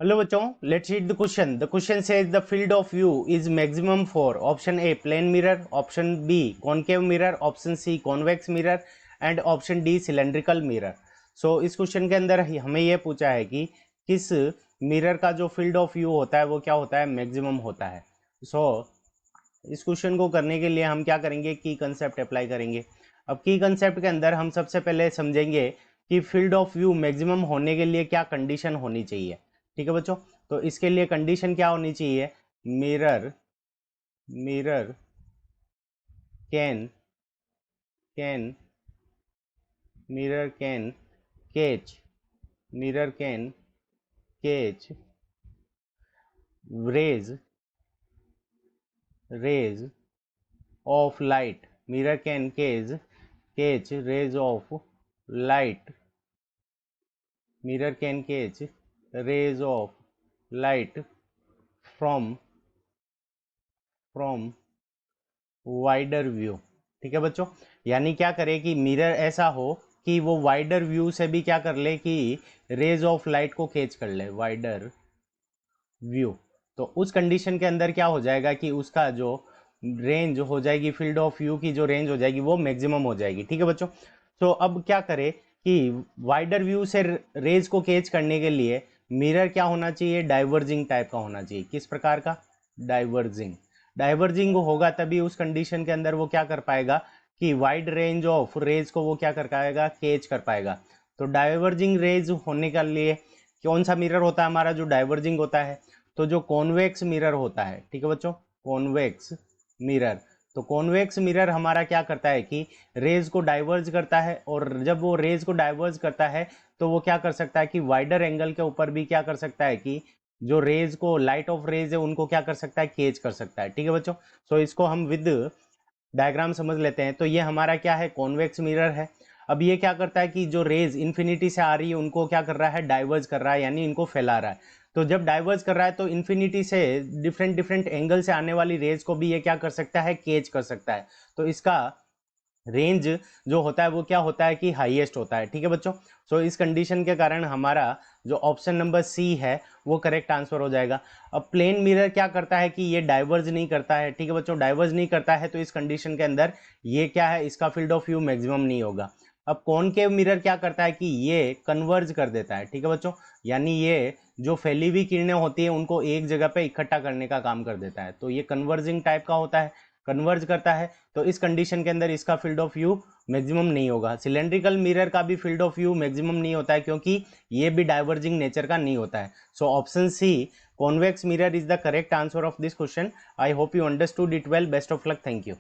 Hello बच्चों, let's read the question. The question says the field of view is maximum for option A plane mirror, option B concave mirror, option C convex mirror and option D cylindrical mirror. So इस question के अंदर हमें यह पूछा है कि किस mirror का जो फील्ड ऑफ व्यू होता है वो क्या होता है, मैक्सिमम होता है. सो इस क्वेश्चन को करने के लिए हम क्या करेंगे, की कंसेप्ट अप्लाई करेंगे. अब की कंसेप्ट के अंदर हम सबसे पहले समझेंगे कि फील्ड ऑफ व्यू मैक्सिमम होने के लिए क्या कंडीशन होनी चाहिए. ठीक है बच्चों, तो इसके लिए कंडीशन क्या होनी चाहिए, mirror mirror can can mirror can catch mirror can catch rays rays of light. Mirror can catch rays of light. Mirror can catch rays of light from wider view. ठीक है बच्चों, यानी क्या करे कि मिरर ऐसा हो कि वो वाइडर व्यू से भी क्या कर ले कि रेज ऑफ लाइट को कैच कर ले, वाइडर व्यू. तो उस कंडीशन के अंदर क्या हो जाएगा कि उसका जो रेंज हो जाएगी, फील्ड ऑफ व्यू की जो रेंज हो जाएगी वो मैक्सिमम हो जाएगी. ठीक है बच्चों, तो अब क्या करे कि वाइडर व्यू से रेज को कैच करने के लिए मिरर क्या होना चाहिए, डाइवर्जिंग टाइप का होना चाहिए. किस प्रकार का, डाइवर्जिंग. डाइवर्जिंग होगा तभी उस कंडीशन के अंदर वो क्या कर पाएगा कि वाइड रेंज ऑफ रेज को वो क्या कर पाएगा, कैच कर पाएगा. तो डाइवर्जिंग रेज होने के लिए कौन सा मिरर होता है हमारा जो डाइवर्जिंग होता है, तो जो कॉन्वेक्स मिरर होता है. ठीक है बच्चों, कॉन्वेक्स मिरर. तो कॉन्वेक्स मिरर हमारा क्या करता है कि रेज को डाइवर्ज करता है, और जब वो रेज को डाइवर्ज करता है तो वो क्या कर सकता है कि वाइडर एंगल के ऊपर भी क्या कर सकता है कि जो रेज को, लाइट ऑफ रेज है उनको क्या कर सकता है, कैच कर सकता है. ठीक है बच्चों, सो इसको हम विद डायग्राम समझ लेते हैं. तो ये हमारा क्या है, कॉन्वेक्स मिरर है. अब ये क्या करता है कि जो रेज इन्फिनिटी से आ रही है उनको क्या कर रहा है, डाइवर्ज कर रहा है, यानी इनको फैला रहा है. तो जब डाइवर्ज कर रहा है तो इन्फिनिटी से डिफरेंट डिफरेंट एंगल से आने वाली रेज को भी ये क्या कर सकता है, कैच कर सकता है. तो इसका रेंज जो होता है वो क्या होता है कि हाईएस्ट होता है. ठीक है बच्चों, सो इस कंडीशन के कारण हमारा जो ऑप्शन नंबर सी है वो करेक्ट आंसर हो जाएगा. अब प्लेन मिरर क्या करता है कि ये डाइवर्ज नहीं करता है. ठीक है बच्चों, डाइवर्ज नहीं करता है तो इस कंडीशन के अंदर ये क्या है, इसका फील्ड ऑफ व्यू मैक्सिमम नहीं होगा. अब कॉनकेव मिरर क्या करता है कि ये कन्वर्ज कर देता है. ठीक है बच्चों, यानी ये जो फैली हुई किरणें होती है उनको एक जगह पे इकट्ठा करने का काम कर देता है. तो ये कन्वर्जिंग टाइप का होता है, कन्वर्ज करता है. तो इस कंडीशन के अंदर इसका फील्ड ऑफ व्यू मैक्सिमम नहीं होगा. सिलेंड्रिकल मिरर का भी फील्ड ऑफ व्यू मैक्सिमम नहीं होता है क्योंकि ये भी डाइवर्जिंग नेचर का नहीं होता है. So option C convex mirror is the correct answer of this question. I hope you understood it well. Best of luck. Thank you.